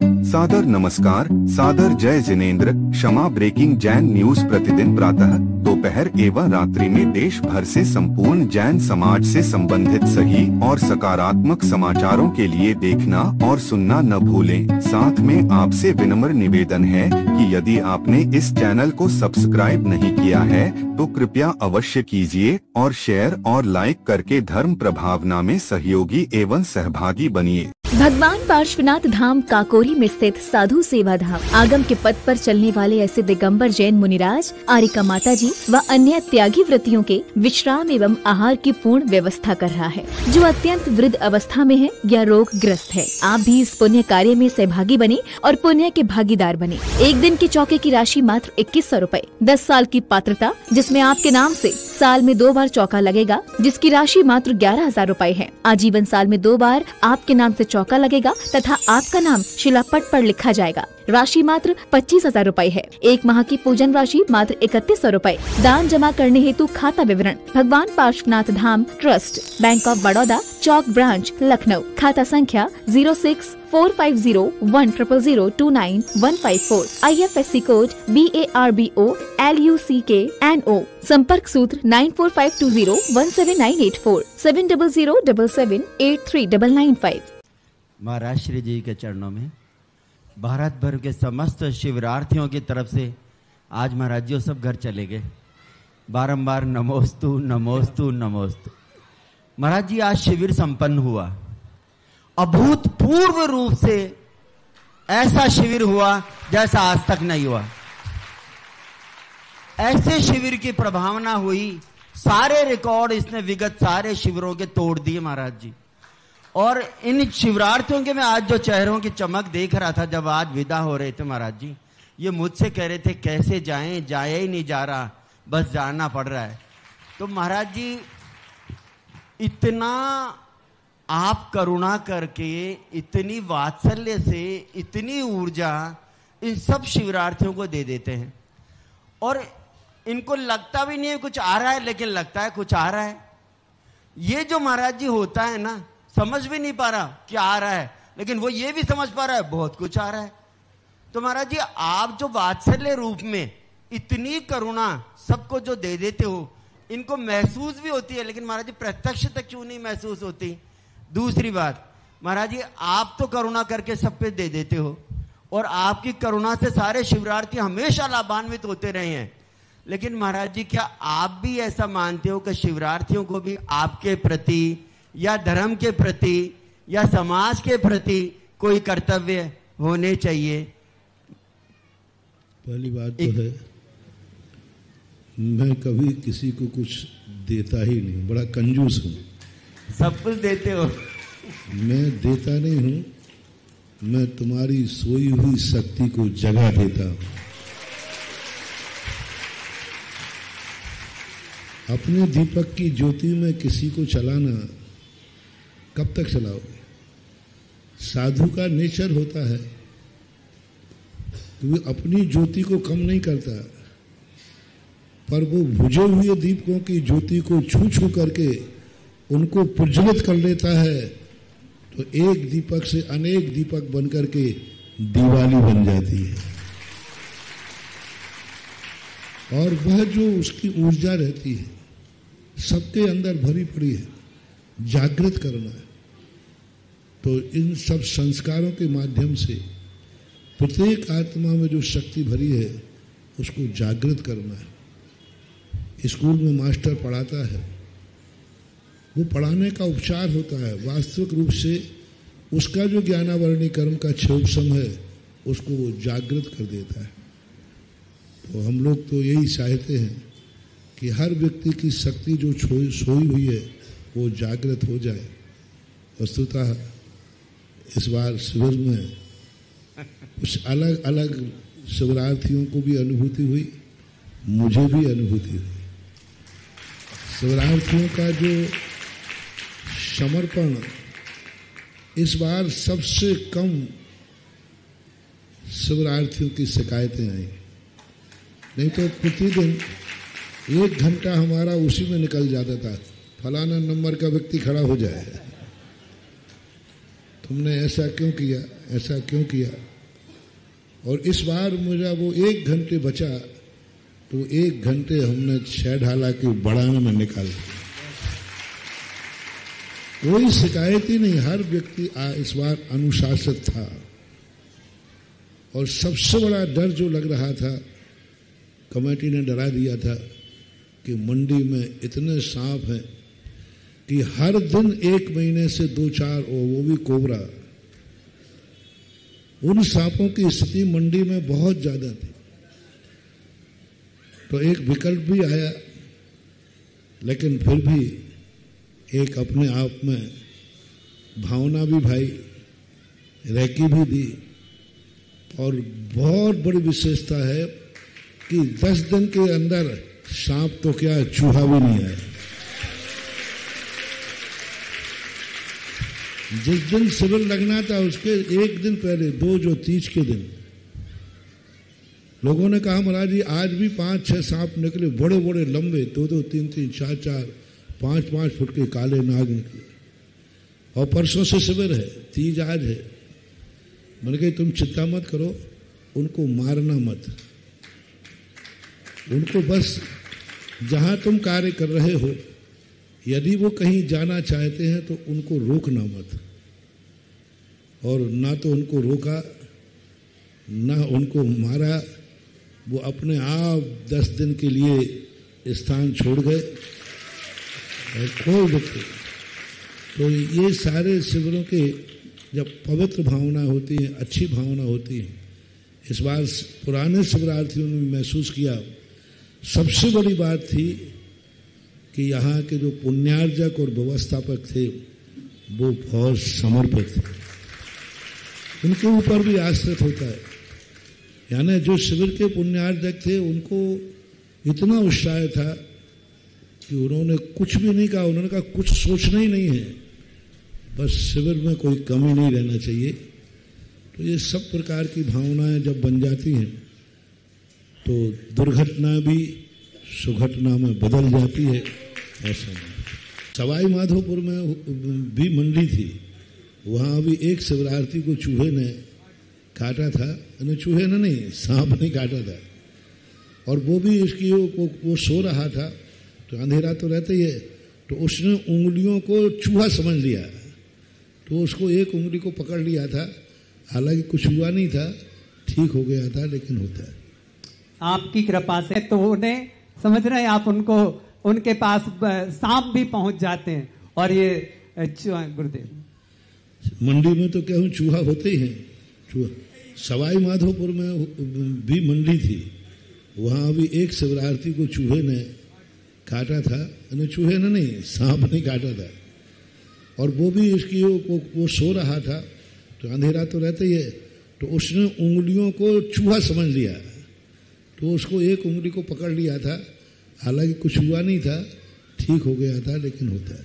सादर नमस्कार, सादर जय जिनेंद्र। क्षमा ब्रेकिंग जैन न्यूज प्रतिदिन प्रातः, दोपहर एवं रात्रि में देश भर से संपूर्ण जैन समाज से संबंधित सही और सकारात्मक समाचारों के लिए देखना और सुनना न भूलें। साथ में आपसे विनम्र निवेदन है कि यदि आपने इस चैनल को सब्सक्राइब नहीं किया है तो कृपया अवश्य कीजिए और शेयर और लाइक करके धर्म प्रभावना में सहयोगी एवं सहभागी बनिए। भगवान पार्श्वनाथ धाम काकोरी में स्थित साधु सेवा धाम आगम के पथ पर चलने वाले ऐसे दिगंबर जैन मुनिराज, आरिका माता जी व अन्य त्यागी व्रतियों के विश्राम एवं आहार की पूर्ण व्यवस्था कर रहा है, जो अत्यंत वृद्ध अवस्था में है या रोग ग्रस्त है। आप भी इस पुण्य कार्य में सहभागी बने और पुण्य के भागीदार बने। एक दिन के चौके की राशि मात्र 2100 रूपए, 10 साल की पात्रता जिसमें आपके नाम से साल में 2 बार चौका लगेगा, जिसकी राशि मात्र 11,000 रूपए है। आजीवन साल में 2 बार आपके नाम से चौका लगेगा तथा आपका नाम शिलापट पर लिखा जाएगा। राशि मात्र 25,000 रूपए है। 1 माह की पूजन राशि मात्र 3100 रूपए। दान जमा करने हेतु खाता विवरण भगवान Parshvanath Dham trust, bank of Baroda, Chowk branch, Lucknow. खाता संख्या 0645010029,154। IFSC code BARBO LUCKNO। संपर्क सूत्र 9452017984 7007783995। महाराज श्री जी के चरणों में भारत भर के समस्त शिवरार्थियों की तरफ से आज महाराज जी सब घर चले गए। बारंबार नमोस्तु नमोस्तु नमोस्तु। महाराज जी आज शिविर संपन्न हुआ। अभूतपूर्व रूप से ऐसा शिविर हुआ जैसा आज तक नहीं हुआ। ऐसे शिविर की प्रभावना हुई, सारे रिकॉर्ड इसने विगत सारे शिविरों के तोड़ दिए महाराज जी। और इन शिवरार्थियों के मैं आज जो चेहरों की चमक देख रहा था जब आज विदा हो रहे थे महाराज जी, ये मुझसे कह रहे थे कैसे जाएं, जाया ही नहीं जा रहा, बस जाना पड़ रहा है। तो महाराज जी इतना आप करुणा करके, इतनी वात्सल्य से, इतनी ऊर्जा इन सब शिवरार्थियों को दे देते हैं और इनको लगता भी नहीं है कुछ आ रहा है, लेकिन लगता है कुछ आ रहा है। ये जो महाराज जी होता है ना, समझ भी नहीं पा रहा क्या आ रहा है, लेकिन वो ये भी समझ पा रहा है बहुत कुछ आ रहा है। तो महाराज जी आप जो वात्सल्य रूप में इतनी करुणा सबको जो दे देते हो, इनको महसूस भी होती है, लेकिन महाराज जी प्रत्यक्ष तक क्यों नहीं महसूस होती। दूसरी बात महाराज जी, आप तो करुणा करके सब पे दे देते हो और आपकी करुणा से सारे शिवरार्थी हमेशा लाभान्वित होते रहे हैं, लेकिन महाराज जी क्या आप भी ऐसा मानते हो कि शिवरार्थियों को भी आपके प्रति या धर्म के प्रति या समाज के प्रति कोई कर्तव्य होने चाहिए? पहली बात तो है, मैं कभी किसी को कुछ देता ही नहीं, बड़ा कंजूस हूँ। सब कुछ देते हो? मैं देता नहीं हूँ, मैं तुम्हारी सोई हुई शक्ति को जगा देता हूँ। अपने दीपक की ज्योति में किसी को चलाना कब तक चलाओगे? साधु का नेचर होता है कि वो अपनी ज्योति को कम नहीं करता, पर वो बुझे हुए दीपकों की ज्योति को छू छू करके उनको प्रज्वलित कर लेता है, तो एक दीपक से अनेक दीपक बनकर के दिवाली बन जाती है। और वह जो उसकी ऊर्जा रहती है सबके अंदर भरी पड़ी है, जागृत करना है। तो इन सब संस्कारों के माध्यम से प्रत्येक आत्मा में जो शक्ति भरी है उसको जागृत करना है। स्कूल में मास्टर पढ़ाता है, वो पढ़ाने का उपचार होता है, वास्तविक रूप से उसका जो ज्ञानावरणी कर्म का क्षोभसम है उसको वो जागृत कर देता है। तो हम लोग तो यही चाहते हैं कि हर व्यक्ति की शक्ति जो सोई हुई है वो जागृत हो जाए। वस्तुतः इस बार शिविर में कुछ अलग अलग शिवरार्थियों को भी अनुभूति हुई, मुझे भी अनुभूति हुई। शिवरार्थियों का जो समर्पण, इस बार सबसे कम शिवरार्थियों की शिकायतें आई, नहीं तो प्रतिदिन 1 घंटा हमारा उसी में निकल जाता था, फलाना नंबर का व्यक्ति खड़ा हो जाए। तुमने ऐसा क्यों किया, ऐसा क्यों किया। और इस बार मेरा वो 1 घंटे बचा तो 1 घंटे हमने 6 ढाला की बढ़ाने में निकाल दिया। कोई शिकायत ही नहीं, हर व्यक्ति इस बार अनुशासित था। और सबसे बड़ा डर जो लग रहा था, कमेटी ने डरा दिया था कि मंडी में इतने सांप हैं कि हर दिन 1 महीने से 2-4 वो भी कोबरा, उन सांपों की स्थिति मंडी में बहुत ज्यादा थी। तो एक विकल्प भी आया, लेकिन फिर भी एक अपने आप में भावना भी भाई, रैकी भी दी। और बहुत बड़ी विशेषता है कि 10 दिन के अंदर सांप तो क्या चूहा भी नहीं आया। जिस दिन शिविर लगना था उसके 1 दिन पहले, 2 जो तीज के दिन, लोगों ने कहा महाराज जी आज भी 5-6 सांप निकले, बड़े बड़े लंबे, 2-2, 3-3, 4-4, 5-5 फुट के काले नाग निकले। और परसों से शिविर है, तीज आज है। मैंने कहा तुम चिंता मत करो, उनको मारना मत, उनको बस जहां तुम कार्य कर रहे हो, यदि वो कहीं जाना चाहते हैं तो उनको रोकना मत। और ना तो उनको रोका, ना उनको मारा, वो अपने आप 10 दिन के लिए स्थान छोड़ गए। कोई व्यक्ति, तो ये सारे शिविरों के जब पवित्र भावना होती है, अच्छी भावना होती है, इस बार पुराने शिविरार्थियों ने महसूस किया। सबसे बड़ी बात थी कि यहाँ के जो पुण्यार्जक और व्यवस्थापक थे वो बहुत समर्पित थे, उनके ऊपर भी आश्रित होता है। यानी जो शिविर के पुण्यार्जक थे उनको इतना उत्साह था कि उन्होंने कुछ भी नहीं कहा, उन्होंने कहा कुछ सोचना ही नहीं है, बस शिविर में कोई कमी नहीं रहना चाहिए। तो ये सब प्रकार की भावनाएं जब बन जाती हैं तो दुर्घटना भी सुघटना में बदल जाती है। ऐसा सवाई माधोपुर में भी मंडी थी, वहाँ भी एक शिवरार्थी को चूहे ने काटा था। चूहे ने नहीं, सांप ने काटा था। और वो भी इसकी वो सो रहा था, तो अंधेरा तो रहता ही है, तो उसने उंगलियों को चूहा समझ लिया, तो उसको एक उंगली को पकड़ लिया था। हालांकि कुछ हुआ नहीं था, ठीक हो गया था, लेकिन होता है आपकी कृपा से। तो उन्हें समझ रहे हैं आप, उनको उनके पास सांप भी पहुंच जाते हैं। और ये गुरुदेव मंडी में तो क्या हूँ, चूहा होते ही हैं। चूहा सवाई माधोपुर में भी मंडी थी, वहाँ भी एक शिवरार्थी को चूहे ने काटा था। चूहे ने नहीं, सांप ने काटा था। और वो भी इसकी वो सो रहा था, तो अंधेरा तो रहता ही है, तो उसने उंगलियों को चूहा समझ लिया, तो उसको एक उंगली को पकड़ लिया था। हालांकि कुछ हुआ नहीं था, ठीक हो गया था, लेकिन होता है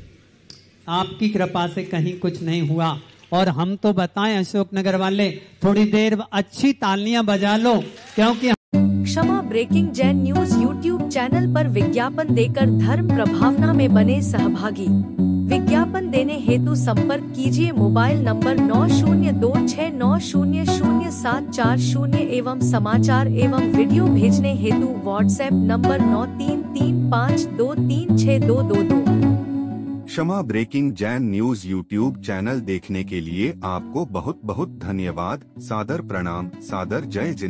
आपकी कृपा से कहीं कुछ नहीं हुआ। और हम तो बताएं अशोकनगर वाले, थोड़ी देर अच्छी तालियां बजा लो, क्योंकि Kshama breaking Jain news YouTube channel पर विज्ञापन देकर धर्म प्रभावना में बने सहभागी। विज्ञापन देने हेतु संपर्क कीजिए मोबाइल नंबर 9026900740 एवं समाचार एवं वीडियो भेजने हेतु WhatsApp number 9335236222। Kshama breaking Jain news YouTube channel देखने के लिए आपको बहुत बहुत धन्यवाद। सादर प्रणाम, सादर जय जिनेंद्र।